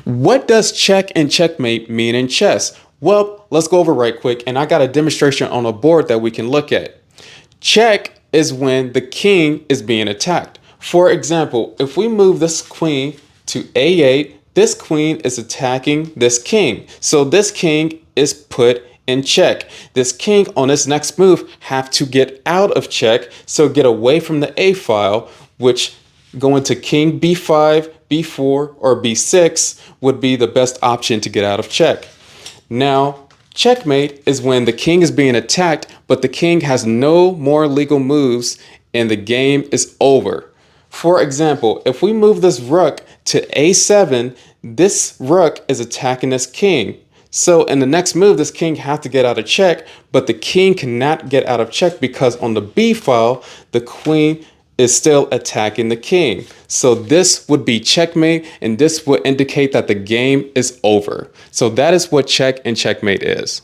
What does check and checkmate mean in chess? Well, let's go over right quick, and I got a demonstration on a board that we can look at. Check is when the king is being attacked. For example, if we move this queen to A8, this queen is attacking this king. So this king is put in check. This king on this next move have to get out of check, so get away from the A file, which going to king B5, B4, or B6 would be the best option to get out of check. Now, checkmate is when the king is being attacked, but the king has no more legal moves and the game is over. For example, if we move this rook to A7, this rook is attacking this king. So in the next move, this king has to get out of check, but the king cannot get out of check because on the B file, the queen is still attacking the king. So this would be checkmate, and this would indicate that the game is over. So that is what check and checkmate is.